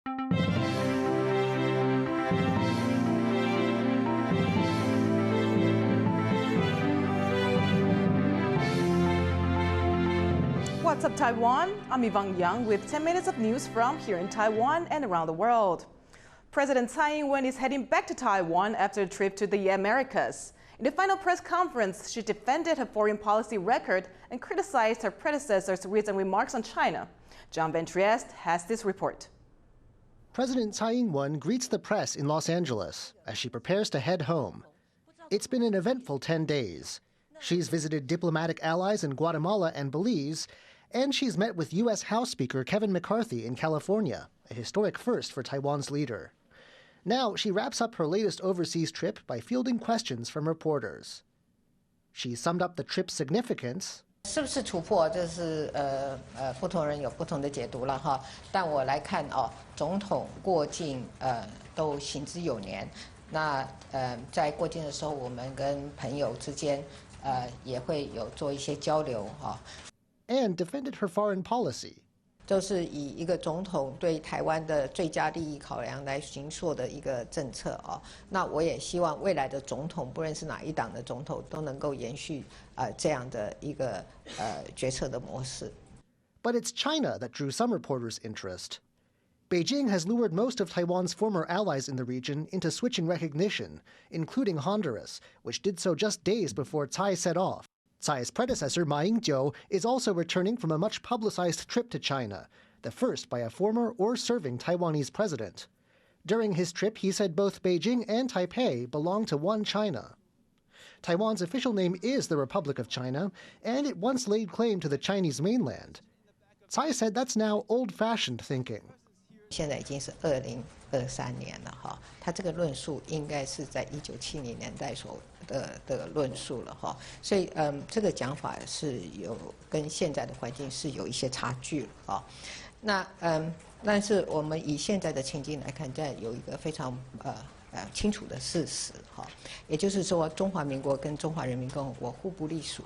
What's up, Taiwan? I'm Yvonne with 10 minutes of news from here in Taiwan and around the world. President Tsai is heading back to Taiwan after a trip to the Americas. In the final press conference, she defended her foreign policy record and criticized her predecessor's recent remarks on China. John Van Trieste has this report. President Tsai greets the press in Los Angeles as she prepares to head home. It's been an eventful 10 days. She's visited diplomatic allies in Guatemala and Belize, and she's met with U.S. House Speaker Kevin McCarthy in California, a historic first for Taiwan's leader. Now she wraps up her latest overseas trip by fielding questions from reporters. She summed up the trip's significance. 是不是突破？这是不同人有不同的解读了哈。但我来看总统过境都行之有年。那在过境的时候，我们跟朋友之间也会有做一些交流哈。And defended her foreign policy. 就是以一个总统对台湾的最佳利益考量来行塑的一个政策那我也希望未来的总统，不论是哪一党的总统，都能够延续这样的一个决策的模式。But it's China that drew some reporters' interest. Beijing has lured most of Taiwan's former allies in the region into switching recognition, including Honduras, which did so just days before Tsai set off. Tsai's predecessor, Ying-jeou, is also returning from a much-publicized trip to China, the first by a former or serving Taiwanese president. During his trip, he said both Beijing and Taipei belong to one China. Taiwan's official name is the Republic of China, and it once laid claim to the Chinese mainland. Tsai said that's now old-fashioned thinking. 现在已经是2023年了哈，他这个论述应该是在1970年代的论述了哈，所以这个讲法是有跟现在的环境是有一些差距了哈。那但是我们以现在的情境来看，这有一个非常清楚的事实哈，也就是说中华民国跟中华人民共和国互不隶属。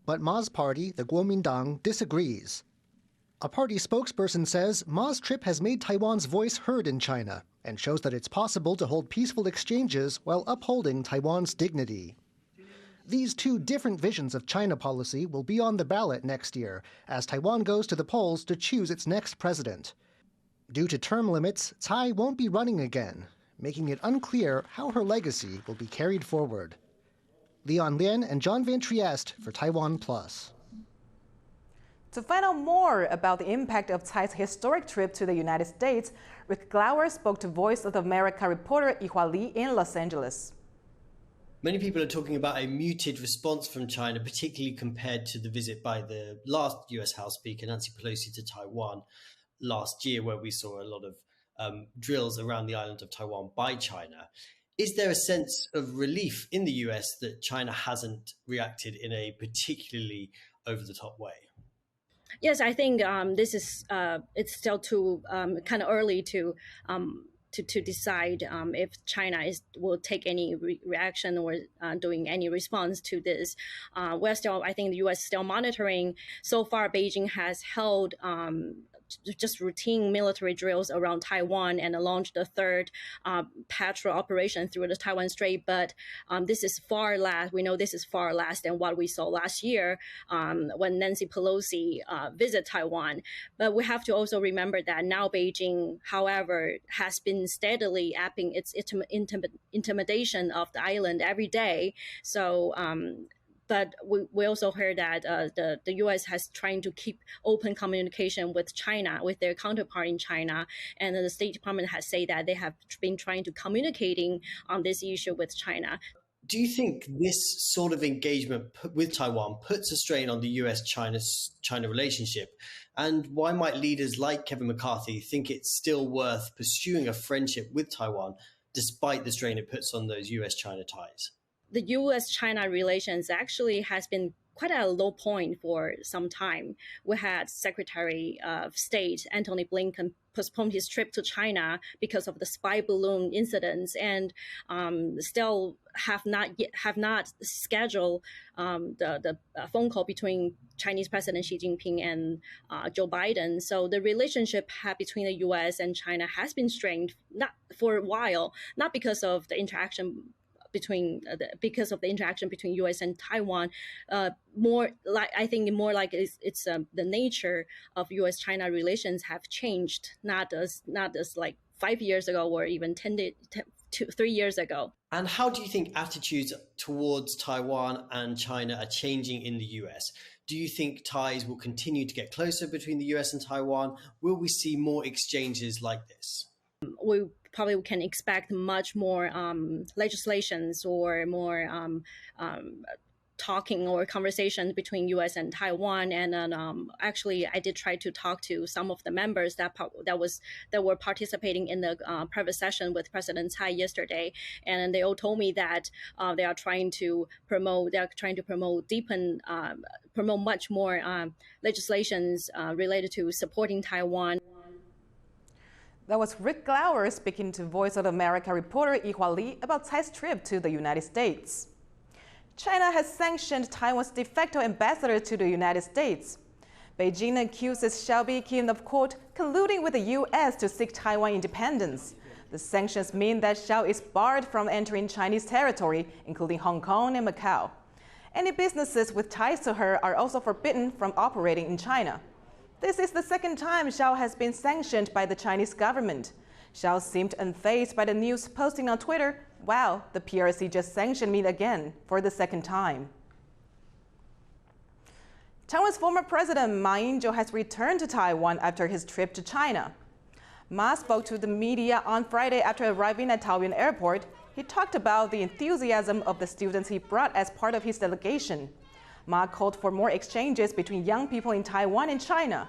But Ma's party, the Kuomintang, disagrees. A party spokesperson says Ma's trip has made Taiwan's voice heard in China and shows that it's possible to hold peaceful exchanges while upholding Taiwan's dignity. These two different visions of China policy will be on the ballot next year as Taiwan goes to the polls to choose its next president. Due to term limits, Tsai won't be running again, making it unclear how her legacy will be carried forward. Leon Lien and John Van Trieste for TaiwanPlus. To find out more about the impact of Tsai's historic trip to the United States, Rick Glauer spoke to Voice of America reporter Yihua Li in Los Angeles. Many people are talking about a muted response from China, particularly compared to the visit by the last US House Speaker, Nancy Pelosi, to Taiwan last year, where we saw a lot of drills around the island of Taiwan by China. Is there a sense of relief in the US that China hasn't reacted in a particularly over-the-top way? Yes, I think this is it's still too kind of early to decide if China will take any reaction or doing any response to this. We're still, I think, the U.S. is still monitoring. So far, Beijing has held just routine military drills around Taiwan and launched the third patrol operation through the Taiwan Strait. But this is far less. We know this is far less than what we saw last year when Nancy Pelosi visited Taiwan. But we have to also remember that now Beijing, however, has been steadily upping its intimidation of the island every day. So. But we also heard that the U.S. has trying to keep open communication with China, with their counterpart in China. And the State Department has said that they have been trying to communicating on this issue with China. Do you think this sort of engagement with Taiwan puts a strain on the US-China relationship? And why might leaders like Kevin McCarthy think it's still worth pursuing a friendship with Taiwan despite the strain it puts on those US-China ties? The U.S.-China relations actually has been quite at a low point for some time. We had Secretary of State Antony Blinken postponed his trip to China because of the spy balloon incidents, and still have not scheduled the phone call between Chinese President Xi Jinping and Joe Biden. So the relationship between the U.S. and China has been strained not for a while, not because of the interaction between U.S. and Taiwan, more like it's the nature of U.S.-China relations have changed, not as like 5 years ago or even 3 years ago. And how do you think attitudes towards Taiwan and China are changing in the US? Do you think ties will continue to get closer between the US and Taiwan? Will we see more exchanges like this? We probably can expect much more legislations or more talking or conversations between U.S. and Taiwan. And then actually, I did try to talk to some of the members that were participating in the private session with President Tsai yesterday, and they all told me that they are trying to promote much more legislations related to supporting Taiwan. That was Rick Glauer speaking to Voice of America reporter Yihua Li about Tsai's trip to the United States. China has sanctioned Taiwan's de facto ambassador to the United States. Beijing accuses Hsiao Bi-khim of, quote, colluding with the U.S. to seek Taiwan independence. The sanctions mean that Hsiao is barred from entering Chinese territory, including Hong Kong and Macau. Any businesses with ties to her are also forbidden from operating in China. This is the second time Hsiao has been sanctioned by the Chinese government. Hsiao seemed unfazed by the news, posting on Twitter, "Wow, the PRC just sanctioned me again for the second time." Taiwan's former president Ma Ying-jeou has returned to Taiwan after his trip to China. Ma spoke to the media on Friday after arriving at Taoyuan Airport. He talked about the enthusiasm of the students he brought as part of his delegation. Ma called for more exchanges between young people in Taiwan and China.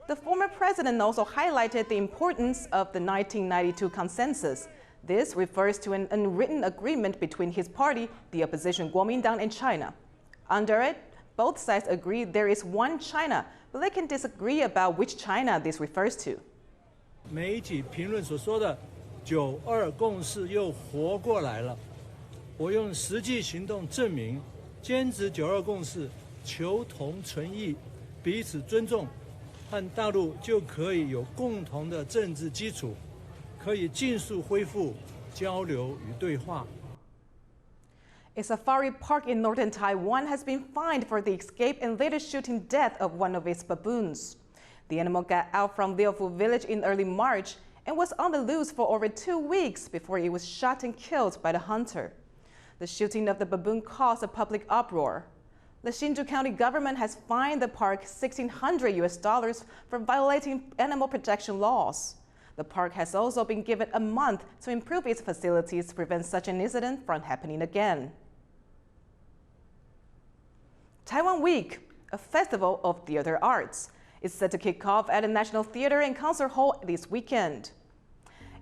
The former president also highlighted the importance of the 1992 consensus. This refers to an unwritten agreement between his party, the opposition Kuomintang, and China. Under it, both sides agree there is one China, but they can disagree about which China this refers to. 媒体评论所说的9·2共识又活过来了。我用实际行动证明，坚持9·2共识，求同存异，彼此尊重，和大陆就可以有共同的政治基础，可以尽速恢复交流与对话。 A safari park in northern Taiwan has been fined for the escape and later shooting death of one of its baboons. The animal got out from Liufu village in early March and was on the loose for over 2 weeks before it was shot and killed by the hunter. The shooting of the baboon caused a public uproar. The Hsinchu County government has fined the park $1,600 for violating animal protection laws. The park has also been given a month to improve its facilities to prevent such an incident from happening again. Taiwan Week, a festival of theater arts, is set to kick off at the National Theater and Concert Hall this weekend.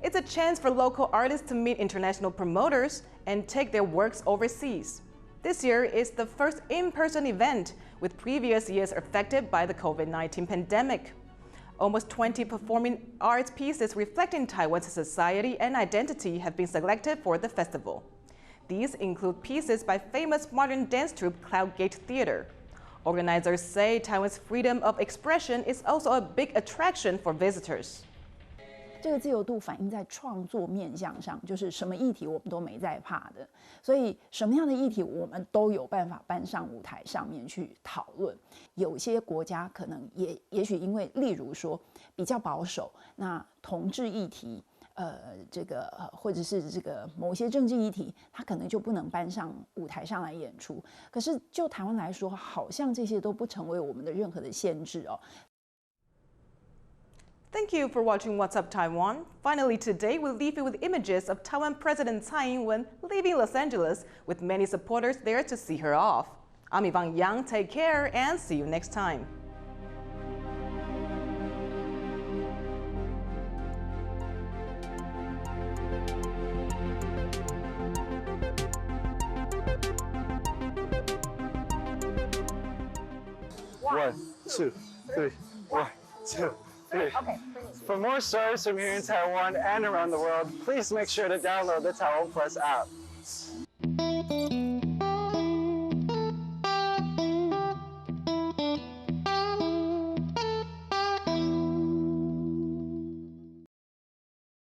It's a chance for local artists to meet international promoters and take their works overseas. This year is the first in-person event, with previous years affected by the COVID-19 pandemic. Almost 20 performing arts pieces reflecting Taiwan's society and identity have been selected for the festival. These include pieces by famous modern dance troupe Cloudgate Theater. Organizers say Taiwan's freedom of expression is also a big attraction for visitors. 这个自由度反映在创作面向上，就是什么议题我们都没在怕的，所以什么样的议题我们都有办法搬上舞台上面去讨论。有些国家可能也许因为，例如说比较保守，那同志议题，或者是这个某些政治议题，它可能就不能搬上舞台上来演出。可是就台湾来说，好像这些都不成为我们的任何的限制哦。 Thank you for watching What's Up Taiwan. Finally, today we'll leave you with images of Taiwan President Tsai leaving Los Angeles, with many supporters there to see her off. I'm Yvonne Yang. Take care and see you next time. 1, 2, 3. 1, 2, 3. Okay. For more stories from here in Taiwan and around the world, please make sure to download the TaiwanPlus app.